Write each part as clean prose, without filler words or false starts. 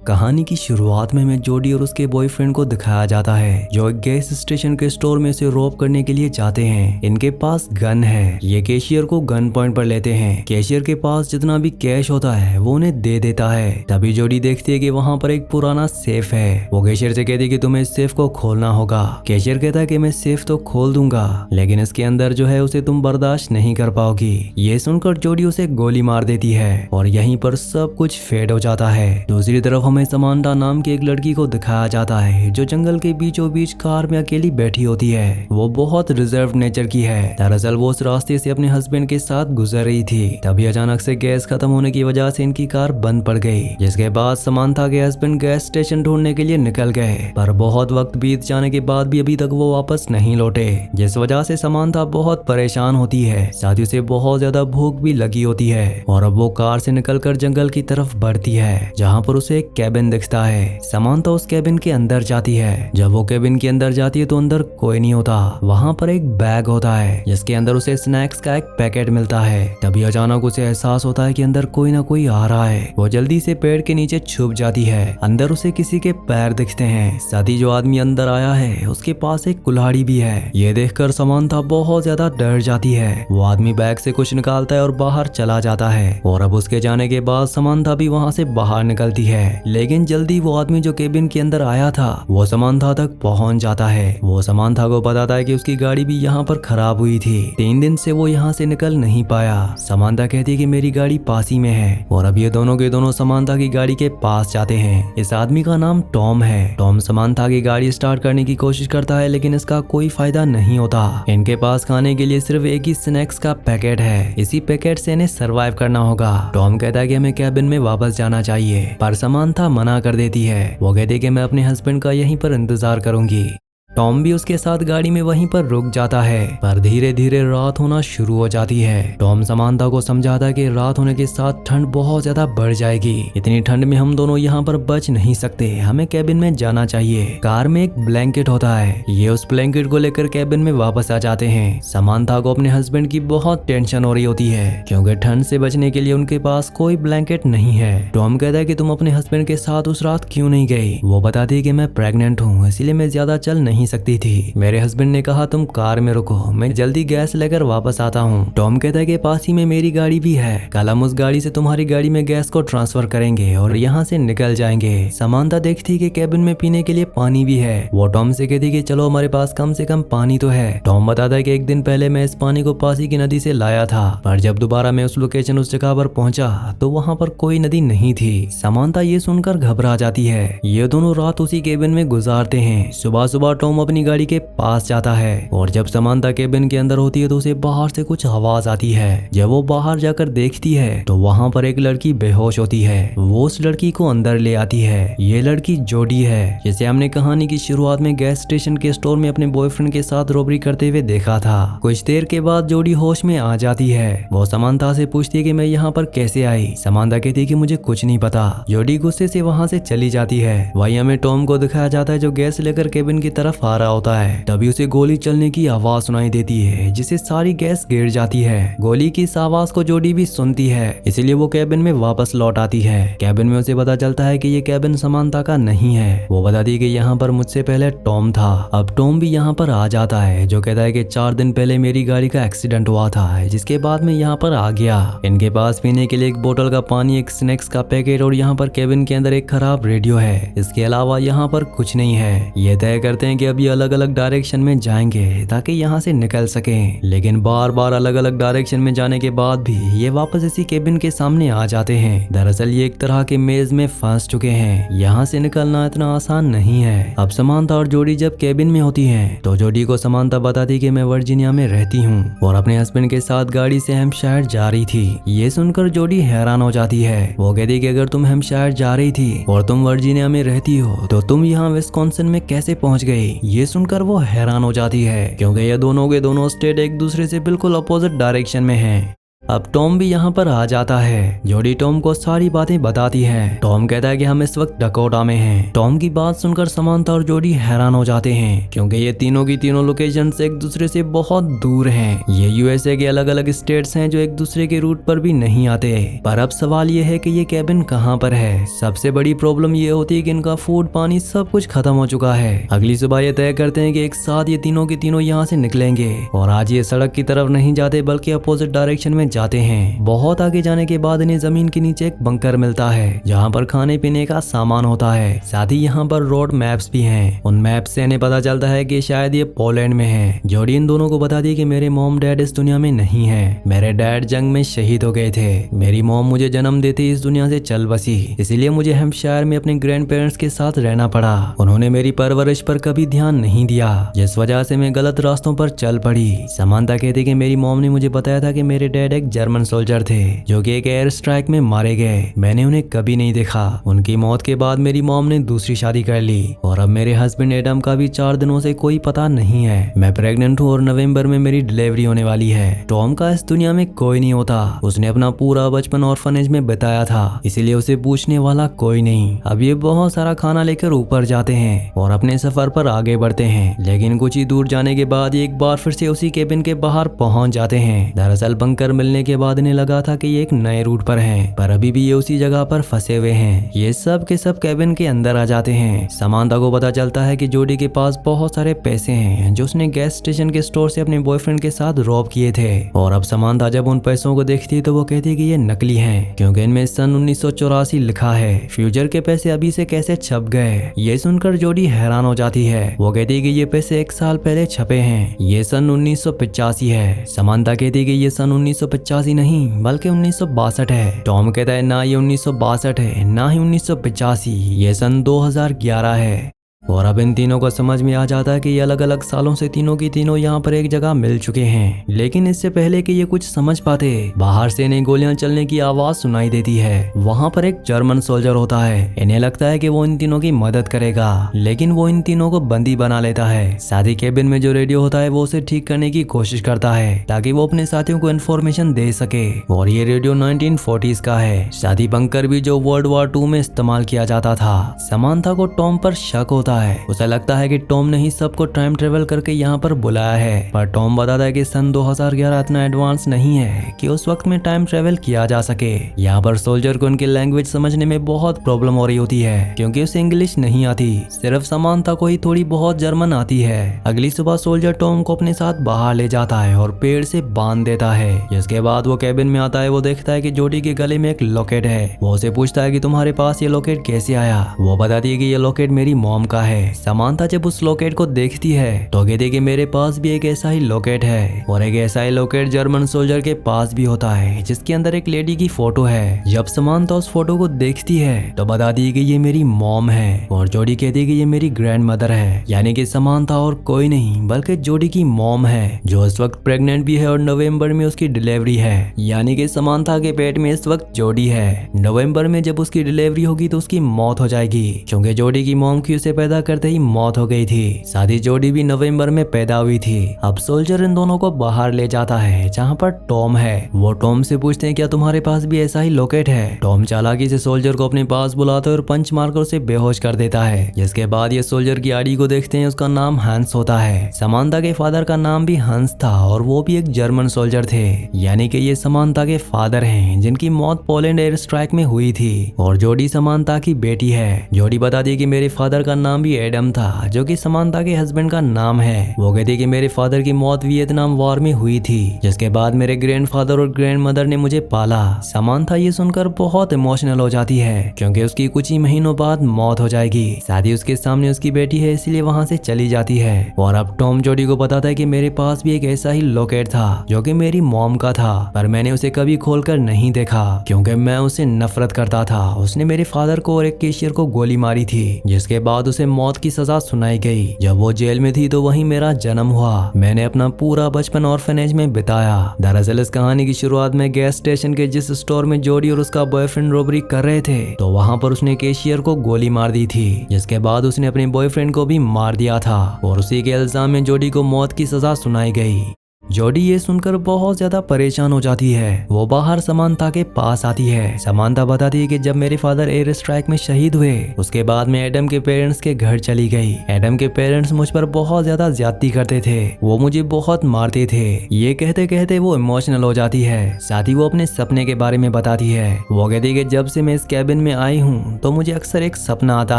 कहानी की शुरुआत में हमें जोडी और उसके बॉयफ्रेंड को दिखाया जाता है जो एक गैस स्टेशन के स्टोर में से रोब करने के लिए जाते हैं। इनके पास गन है। ये कैशियर को गन पॉइंट पर लेते हैं। कैशियर के पास जितना भी कैश होता है वो उन्हें दे देता है। तभी जोडी देखती है कि वहाँ पर एक पुराना सेफ है। वो कैशियर से कहती है कि तुम्हें इस सेफ को खोलना होगा। कैशियर कहता है कि मैं सेफ तो खोल दूंगा लेकिन इसके अंदर जो है उसे तुम बर्दाश्त नहीं कर पाओगी। ये सुनकर जोडी उसे गोली मार देती है और यहीं पर सब कुछ फेड हो जाता है। दूसरी तरफ हमें समांथा नाम की एक लड़की को दिखाया जाता है जो जंगल के बीचों बीच कार में अकेली बैठी होती है। वो बहुत रिजर्व नेचर की है। दरअसल वो उस रास्ते से अपने हस्बैंड के साथ गुजर रही थी। तभी अचानक से गैस खत्म होने की वजह से इनकी कार बंद पड़ गई, जिसके बाद समांथा के हस्बैंड गैस स्टेशन ढूंढने के लिए निकल गए। पर बहुत वक्त बीत जाने के बाद भी अभी तक वो वापस नहीं लौटे, जिस वजह से समांथा बहुत परेशान होती है। साथ ही उसे बहुत ज्यादा भूख भी लगी होती है और अब वो कार से निकलकर जंगल की तरफ बढ़ती है जहाँ पर उसे एक कैबिन दिखता है। समांथा उस कैबिन के अंदर जाती है। जब वो कैबिन के अंदर जाती है तो अंदर कोई नहीं होता। वहाँ पर एक बैग होता है जिसके अंदर उसे स्नैक्स का एक पैकेट मिलता है। तभी अचानक उसे एहसास होता है कि अंदर कोई ना कोई आ रहा है। वो जल्दी से पेड़ के नीचे छुप जाती है। अंदर उसे किसी के पैर दिखते हैं। साथ ही जो आदमी अंदर आया है उसके पास एक कुल्हाड़ी भी है। ये देखकर समांथा बहुत ज्यादा डर जाती है। वो आदमी बैग से कुछ निकालता है और बाहर चला जाता है और अब उसके जाने के बाद समांथा भी वहाँ से बाहर निकलती है। लेकिन जल्दी वो आदमी जो केबिन के अंदर आया था वो समांथा तक पहुंच जाता है। वो समांथा को बताता है कि उसकी गाड़ी भी यहाँ पर खराब हुई थी। 3 दिन से वो यहाँ से निकल नहीं पाया। समांथा कहती है कि मेरी गाड़ी पास ही में है और अब ये दोनों के दोनों समांथा की गाड़ी के पास जाते हैं। इस आदमी का नाम टॉम है। टॉम समांथा की गाड़ी स्टार्ट करने की कोशिश करता है लेकिन इसका कोई फायदा नहीं होता। इनके पास खाने के लिए सिर्फ एक ही स्नैक्स का पैकेट है। इसी पैकेट से इन्हें सर्वाइव करना होगा। टॉम कहता है कि हमें कैबिन में वापस जाना चाहिए पर समांथा मना कर देती है। वो कहती है कि मैं अपने हस्बैंड का यहीं पर इंतजार करूंगी। टॉम भी उसके साथ गाड़ी में वहीं पर रुक जाता है पर धीरे धीरे रात होना शुरू हो जाती है। टॉम समांथा को समझाता है कि रात होने के साथ ठंड बहुत ज्यादा बढ़ जाएगी। इतनी ठंड में हम दोनों यहाँ पर बच नहीं सकते। हमें कैबिन में जाना चाहिए। कार में एक ब्लैंकेट होता है। ये उस ब्लैंकेट को लेकर कैबिन में वापस आ जाते हैं। समांथा को अपने हस्बैंड की बहुत टेंशन हो रही होती है क्योंकि ठंड से बचने के लिए उनके पास कोई ब्लैंकेट नहीं है। टॉम कहता है कि तुम अपने हस्बैंड के साथ उस रात क्यों नहीं गई। वो बताती है कि मैं प्रेग्नेंट हूँ इसीलिए मैं ज्यादा चल नहीं सकती थी। मेरे हस्बैंड ने कहा तुम कार में रुको, मैं जल्दी गैस लेकर वापस आता हूँ। टॉम कहता है कि पास ही में मेरी गाड़ी भी है। कल हम उस गाड़ी से तुम्हारी गाड़ी में गैस को ट्रांसफर करेंगे और यहाँ से निकल जाएंगे। समांथा देखती है कि कैबिन में पीने के लिए पानी भी है। वो टॉम से कहती है कि चलो हमारे पास कम से कम पानी तो है। टॉम बताता है कि एक दिन पहले मैं इस पानी को पास ही की नदी से लाया था पर जब दोबारा मैं उस लोकेशन उस जगह पर पहुंचा तो वहाँ पर कोई नदी नहीं थी। समांथा ये सुनकर घबरा जाती है। ये दोनों रात उसी केबिन में गुजारते हैं। सुबह सुबह टॉम अपनी गाड़ी के पास जाता है और जब समांथा केबिन के अंदर होती है तो उसे बाहर से कुछ आवाज आती है। जब वो बाहर जाकर देखती है तो वहाँ पर एक लड़की बेहोश होती है। वो उस लड़की को अंदर ले आती है। ये लड़की जोडी है जिसे हमने कहानी की शुरुआत में गैस स्टेशन के स्टोर में अपने बॉयफ्रेंड के साथ रॉबरी करते हुए देखा था। कुछ देर के बाद जोडी होश में आ जाती है। वो समांथा से पूछती है कि मैं यहाँ पर कैसे आई। समांथा कहती है कि मुझे कुछ नहीं पता। जोडी गुस्से से वहाँ से चली जाती है। वहीं हमें टॉम को दिखाया जाता है जो गैस लेकर केबिन की तरफ आ रहा होता है। तभी उसे गोली चलने की आवाज सुनाई देती है जिससे सारी गैस गिर जाती है। गोली की इस आवाज को जोडी भी सुनती है इसीलिए वो कैबिन में वापस लौट आती है। कैबिन में उसे पता चलता है कि ये कैबिन समांथा का नहीं है। वो बताती है कि यहाँ पर मुझसे पहले टॉम था। अब टॉम भी यहाँ पर आ जाता है जो कहता है कि 4 दिन पहले मेरी गाड़ी का एक्सीडेंट हुआ था जिसके बाद मैं यहाँ पर आ गया। इनके पास पीने के लिए एक बोतल का पानी, एक स्नैक्स का पैकेट और यहाँ पर कैबिन के अंदर एक खराब रेडियो है। इसके अलावा यहाँ पर कुछ नहीं है। ये तय करते हैं कि अभी अलग अलग डायरेक्शन में जाएंगे ताकि यहाँ से निकल सकें। लेकिन बार बार अलग अलग डायरेक्शन में जाने के बाद भी ये वापस इसी केबिन के सामने आ जाते हैं। दरअसल ये एक तरह के मेज में फंस चुके हैं। यहाँ से निकलना इतना आसान नहीं है। अब समांथा और जोडी जब केबिन में होती है तो जोडी को समांथा बताती कि मैं वर्जीनिया में रहती हूँ और अपने हस्बैंड के साथ गाड़ी से हैम्पशायर जा रही थी। ये सुनकर जोडी हैरान हो जाती है। वो कहती कि अगर तुम हैम्पशायर जा रही थी और तुम वर्जीनिया में रहती हो तो तुम यहाँ विस्कॉन्सिन में कैसे पहुंच गई। ये सुनकर वो हैरान हो जाती है क्योंकि ये दोनों के दोनों स्टेट एक दूसरे से बिल्कुल अपोजिट डायरेक्शन में हैं। अब टॉम भी यहाँ पर आ जाता है। जोडी टॉम को सारी बातें बताती है। टॉम कहता है कि हम इस वक्त डकोटा में हैं। टॉम की बात सुनकर समांथा और जोडी हैरान हो जाते हैं क्योंकि ये तीनों की तीनों लोकेशंस एक दूसरे से बहुत दूर हैं। ये यूएसए के अलग अलग स्टेट्स हैं जो एक दूसरे के रूट पर भी नहीं आते। पर अब सवाल ये है कि ये कैबिन कहाँ पर है। सबसे बड़ी प्रॉब्लम ये होती है कि इनका फूड पानी सब कुछ खत्म हो चुका है। अगली सुबह ये तय करते हैं कि एक साथ ये तीनों के तीनों यहाँ से निकलेंगे और आज ये सड़क की तरफ नहीं जाते बल्कि अपोजिट डायरेक्शन में जाते हैं। बहुत आगे जाने के बाद इन्हें जमीन के नीचे एक बंकर मिलता है जहाँ पर खाने पीने का सामान होता है। साथ ही यहाँ पर रोड मैप्स भी हैं। उन मैप से इन्हें पता चलता है कि शायद ये पोलैंड में है। जोडी इन दोनों को बता दी कि मेरे मॉम डैड इस दुनिया में नहीं है। मेरे डैड जंग में शहीद हो गए थे। मेरी मॉम मुझे जन्म देते इस दुनिया से चल बसी, इसलिए मुझे हैम्पशायर में अपने ग्रैंड पेरेंट्स के साथ रहना पड़ा। उन्होंने मेरी परवरिश पर कभी ध्यान नहीं दिया, जिस वजह से मैं गलत रास्तों पर चल पड़ी। समांथा कहती कि मेरी मॉम ने मुझे बताया था कि मेरे डैड एक जर्मन सोल्जर थे जो कि एक एयर स्ट्राइक में मारे गए। मैंने उन्हें कभी नहीं देखा। उनकी मौत के बाद मेरी मॉम ने दूसरी शादी कर ली और अब मेरे हस्बैंड एडम का भी 4 दिनों से कोई पता नहीं है। मैं प्रेग्नेंट हूँ और नवंबर में मेरी डिलीवरी होने वाली है। टॉम का इस दुनिया में कोई नहीं होता। उसने अपना पूरा बचपन ऑर्फनेज में बिताया था, इसीलिए उसे पूछने वाला कोई नहीं। अब ये बहुत सारा खाना लेकर ऊपर जाते हैं और अपने सफर पर आगे बढ़ते हैं, लेकिन कुछ ही दूर जाने के बाद एक बार फिर से उसी केबिन के बाहर पहुंच जाते हैं। दरअसल बंकर मिलने के बाद इन्हें लगा था कि ये एक नए रूट पर हैं, पर अभी भी ये उसी जगह पर फंसे हुए हैं। ये सब के सब केबिन के अंदर आ जाते हैं। समांथा को पता चलता है कि जोडी के पास बहुत सारे पैसे हैं जो उसने गैस स्टेशन के स्टोर से अपने बॉयफ्रेंड के साथ रॉब किए थे। और अब समांथा जब उन पैसों को देखती तो वो कहती है कि ये नकली हैं क्योंकि इनमें सन 1984 लिखा है। फ्यूचर के पैसे अभी से कैसे छप गए? ये सुनकर जोडी हैरान हो जाती है। वो कहती है कि ये पैसे 1 साल पहले छपे हैं। ये सन 1985 है। समांथा कहती है कि ये सन 1985 नहीं बल्कि 1962 है। टॉम कहता है ना ये 1962 है ना ही 1985, ये सन 2011 है। और अब इन तीनों को समझ में आ जाता है कि ये अलग अलग सालों से तीनों की तीनों यहाँ पर एक जगह मिल चुके हैं। लेकिन इससे पहले कि ये कुछ समझ पाते, बाहर से इन्हें गोलियां चलने की आवाज सुनाई देती है। वहाँ पर एक जर्मन सोल्जर होता है। इन्हें लगता है कि वो इन तीनों की मदद करेगा, लेकिन वो इन तीनों को बंदी बना लेता है। साथ ही केबिन में जो रेडियो होता है वो उसे ठीक करने की कोशिश करता है ताकि वो अपने साथियों को इन्फॉर्मेशन दे सके। और ये रेडियो 1940s का है। साथ ही बंकर भी जो वर्ल्ड वॉर 2 में इस्तेमाल किया जाता था। समांथा को टॉम पर शक होता है। उसे लगता है कि टॉम ने ही सबको टाइम ट्रेवल करके यहाँ पर बुलाया है, पर टॉम बताता है कि सन 2011 इतना एडवांस नहीं है कि उस वक्त में टाइम ट्रेवल किया जा सके। यहाँ पर सोल्जर को उनकी लैंग्वेज समझने में बहुत प्रॉब्लम हो रही होती है क्योंकि उसे इंग्लिश नहीं आती, सिर्फ समांथा को ही थोड़ी बहुत जर्मन आती है। अगली सुबह सोल्जर टॉम को अपने साथ बाहर ले जाता है और पेड़ से बांध देता है। जिसके बाद वो केबिन में आता है। वो देखता है कि जोडी के गले में एक लॉकेट है। वो उसे पूछता है कि तुम्हारे पास ये लॉकेट कैसे आया? वो बताती है कि ये लॉकेट मेरी मॉम का है। समांथा जब उस लॉकेट को देखती है तो कहती है कि मेरे पास भी एक ऐसा ही लॉकेट है और एक ऐसा ही लॉकेट जर्मन सोल्जर के पास भी होता है जिसके अंदर एक लेडी की फोटो है। जब समांथा उस फोटो को देखती है तो बताती है कि ये मेरी मॉम है और जोडी कहती है कि ये मेरी ग्रैंड मदर है, यानी कि समांथा और कोई नहीं बल्कि जोडी की मॉम है जो इस वक्त प्रेग्नेंट भी है और नवंबर में उसकी डिलीवरी है, यानी कि समांथा के पेट में इस वक्त जोडी है। नवंबर में जब उसकी डिलीवरी होगी तो उसकी मौत हो जाएगी क्योंकि जोडी की मॉम की उसे पैदा करते ही मौत हो गई थी। साथ ही जोडी भी नवंबर में पैदा हुई थी। अब सोल्जर इन दोनों को बाहर ले जाता है जहाँ पर टॉम है। वो टॉम से पूछते हैं क्या तुम्हारे पास भी ऐसा ही लॉकेट है? टॉम चालाकी से सोल्जर को अपने पास बुलाता है और पंच मारकर उसे बेहोश कर देता है। जिसके बाद ये सोल्जर की आईडी को देखते हैं, उसका नाम हंस होता है। समांथा के फादर का नाम भी हंस था और वो भी एक जर्मन सोल्जर थे, यानी कि ये समांथा के फादर हैं जिनकी मौत पोलैंड एयर स्ट्राइक में हुई थी। और जोडी समांथा की बेटी है। जोडी बताती है कि मेरे फादर का नाम भी एडम था जो कि समांथा के हस्बैंड का नाम है। वो कहती है कि मेरे फादर की मौत वियतनाम वॉर में हुई थी, जिसके बाद मेरे ग्रैंडफादर और ग्रैंड मदर ने मुझे पाला। समांथा ये सुनकर बहुत इमोशनल हो जाती है क्योंकि उसकी कुछ ही महीनों बाद मौत हो जाएगी। साथ ही उसके सामने उसकी बेटी है, इसलिए वहाँ से चली जाती है। और अब टॉम जोडी को बताता है कि मेरे पास भी एक ऐसा ही लॉकेट था जो कि मेरी मॉम का था, पर मैंने उसे कभी खोलकर नहीं देखा क्योंकि मैं उसे नफरत करता था। उसने मेरे फादर को और एक कैशियर को गोली मारी थी, जिसके बाद उसे मौत की सजा सुनाई गई। जब वो जेल में थी तो वहीं मेरा जन्म हुआ। मैंने अपना पूरा बचपन ऑर्फनेज में बिताया। दरअसल इस कहानी की शुरुआत में गैस स्टेशन के जिस स्टोर में जोडी और उसका बॉयफ्रेंड रॉबरी कर रहे थे तो वहाँ पर उसने कैशियर को गोली मार दी थी, जिसके बाद उसने अपने बॉयफ्रेंड को भी मार दिया था और उसी के इल्जाम में जोडी को मौत की सजा सुनाई गई। जोडी ये सुनकर बहुत ज्यादा परेशान हो जाती है। वो बाहर समांथा के पास आती है। समांथा बताती है कि जब मेरे फादर एयर स्ट्राइक में शहीद हुए उसके बाद में एडम के पेरेंट्स के घर चली गई। एडम के पेरेंट्स मुझ पर बहुत ज्यादा ज्यादती करते थे, वो मुझे बहुत मारते थे। ये कहते कहते वो इमोशनल हो जाती है। साथ ही वो अपने सपने के बारे में बताती है। वो कहती है कि जब से मैं इस कैबिन में आई हूँ तो मुझे अक्सर एक सपना आता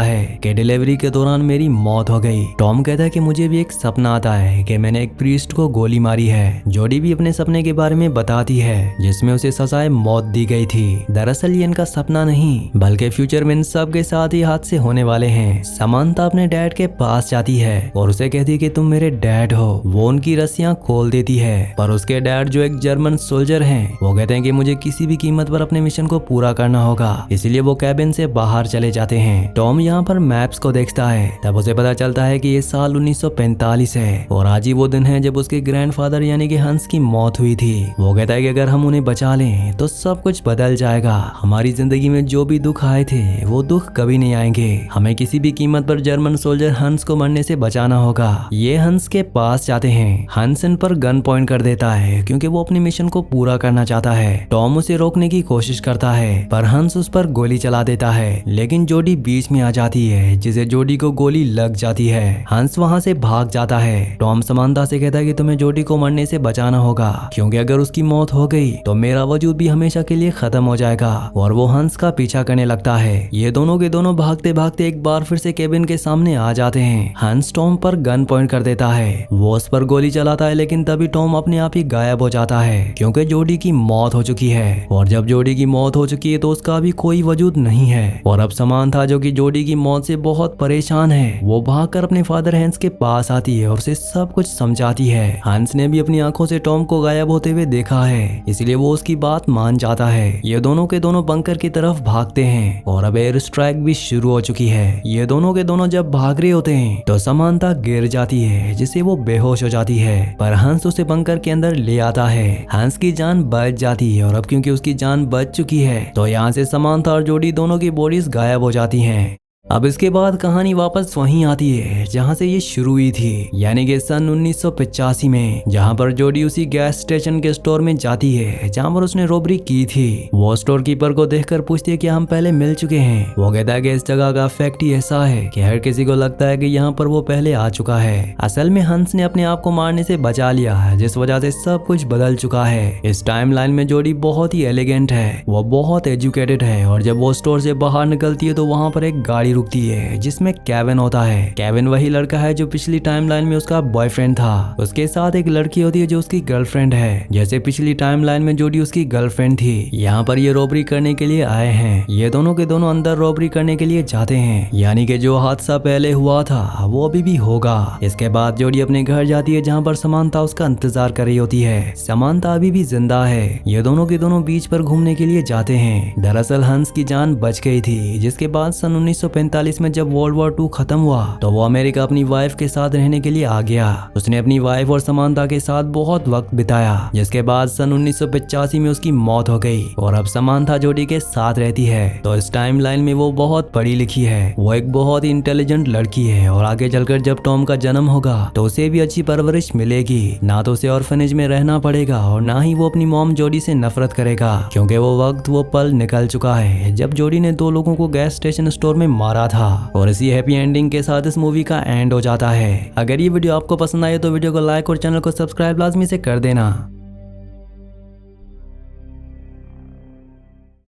है कि डिलीवरी के दौरान मेरी मौत हो गई। टॉम कहता है कि मुझे भी एक सपना आता है कि मैंने एक प्रीस्ट को गोली मारी है। जोडी भी अपने सपने के बारे में बताती है जिसमें उसे सजाए मौत दी गई थी। दरअसल ये इनका सपना नहीं बल्कि फ्यूचर में इन सब के साथ ही हादसे होने वाले हैं। समांथा अपने डैड के पास जाती है और उसे कहती है कि तुम मेरे डैड हो। वो उनकी रस्सियां खोल देती है पर उसके डैड जो एक जर्मन सोल्जर हैं वो कहते हैं कि मुझे किसी भी कीमत पर अपने मिशन को पूरा करना होगा, इसलिए वो कैबिन से बाहर चले जाते हैं। टॉम यहाँ पर मैप्स को देखता है, तब उसे पता चलता है कि ये साल 1945 है और आज ही वो दिन है जब उसके ग्रैंडफादर यानी कि हंस की मौत हुई थी। वो कहता है कि अगर हम उन्हें बचा लें तो सब कुछ बदल जाएगा। हमारी जिंदगी में जो भी दुख आए थे वो दुख कभी नहीं आएंगे। हमें किसी भी कीमत पर जर्मन सोल्जर हंस को मरने से बचाना होगा। ये हंस के पास जाते हैं। हंस इन पर गन पॉइंट कर देता है क्योंकि वो अपने मिशन को पूरा करना चाहता है। टॉम उसे रोकने की कोशिश करता है पर हंस उस पर गोली चला देता है, लेकिन जोडी बीच में आ जाती है जिसे जोडी को गोली लग जाती है। हंस वहाँ से भाग जाता है। टॉम समांथा से कहता है कि तुम्हें जोडी को मरने से बचाना होगा क्योंकि अगर उसकी मौत हो गई तो मेरा वजूद भी हमेशा के लिए खत्म हो जाएगा, और वो हंस का पीछा करने लगता है। ये दोनों के दोनों भागते भागते एक बार फिर से केबिन के सामने आ जाते हैं। हंस टॉम पर गन पॉइंट कर देता है। वो उस पर गोली चलाता है लेकिन तभी टॉम अपने आप ही गायब हो जाता है क्योंकि जोडी की मौत हो चुकी है, और जब जोडी की मौत हो चुकी है तो उसका भी कोई वजूद नहीं है। और अब समांथा जो कि जोडी की मौत से बहुत परेशान है वो भागकर अपने फादर हंस के पास आती है और उसे सब कुछ समझाती है। हंस ने भी अपनी आंखों से टॉम को गायब होते हुए देखा है, इसलिए वो उसकी बात मान जाता है। ये दोनों के दोनों बंकर की तरफ भागते हैं और अब एयर स्ट्राइक भी शुरू हो चुकी है। ये दोनों के दोनों जब भाग रहे होते हैं तो समांथा गिर जाती है जिससे वो बेहोश हो जाती है, पर हंस उसे बंकर के अंदर ले आता है। हंस की जान बच जाती है और अब क्योंकि उसकी जान बच चुकी है तो यहाँ से समांथा और जोडी दोनों की बॉडीज गायब हो जाती हैं। अब इसके बाद कहानी वापस वहीं आती है जहां से ये शुरू हुई थी, यानी कि सन 1985 में, जहां पर जोडी उसी गैस स्टेशन के स्टोर में जाती है जहां पर उसने रॉबरी की थी। वो स्टोर कीपर को देखकर पूछती है कि हम पहले मिल चुके हैं। वो कहता है कि इस जगह का फैक्ट ही ऐसा है कि हर किसी को लगता है कि यहाँ पर वो पहले आ चुका है। असल में हंस ने अपने आप को मारने से बचा लिया है जिस वजह से सब कुछ बदल चुका है। इस टाइम लाइन में जोडी बहुत ही एलिगेंट है, वो बहुत एजुकेटेड है, और जब वो स्टोर से बाहर निकलती है तो वहाँ पर एक गाड़ी रुकती है जिसमें केविन होता है। केविन वही लड़का है जो पिछली टाइमलाइन में उसका बॉयफ्रेंड था। उसके साथ एक लड़की होती है जो उसकी गर्लफ्रेंड है, जैसे पिछली टाइमलाइन में जोडी उसकी गर्लफ्रेंड थी। यहाँ पर ये रॉबरी करने के लिए आए हैं। ये दोनों के दोनों अंदर रॉबरी करने के लिए जाते हैं, यानी कि जो हादसा पहले हुआ था वो अभी भी होगा। इसके बाद जोडी अपने घर जाती है जहाँ पर समांथा उसका इंतजार कर रही होती है। समांथा अभी भी जिंदा है। ये दोनों के दोनों बीच पर घूमने के लिए जाते हैं। दरअसल हंस की जान बच गई थी, जिसके बाद सन 1945 में जब वर्ल्ड वॉर 2 खत्म हुआ तो वो अमेरिका अपनी वाइफ के साथ रहने के लिए आ गया। उसने अपनी वाइफ और समांथा के साथ बहुत वक्त बिताया, जिसके बाद सन 1985 में उसकी मौत हो गई और अब समांथा जोडी के साथ रहती है। तो इस टाइम लाइन में वो बहुत पढ़ी लिखी है, वो एक बहुत ही इंटेलिजेंट लड़की है, और आगे चलकर जब टॉम का जन्म होगा तो उसे भी अच्छी परवरिश मिलेगी। ना तो उसे ऑर्फनेज में रहना पड़ेगा और ना ही वो अपनी मॉम जोडी से नफरत करेगा, क्योंकि वो पल निकल चुका है जब जोडी ने 2 लोगों को गैस स्टेशन स्टोर में मारा था। और इसी हैप्पी एंडिंग के साथ इस मूवी का एंड हो जाता है। अगर ये वीडियो आपको पसंद आए तो वीडियो को लाइक और चैनल को सब्सक्राइब लाजमी से कर देना।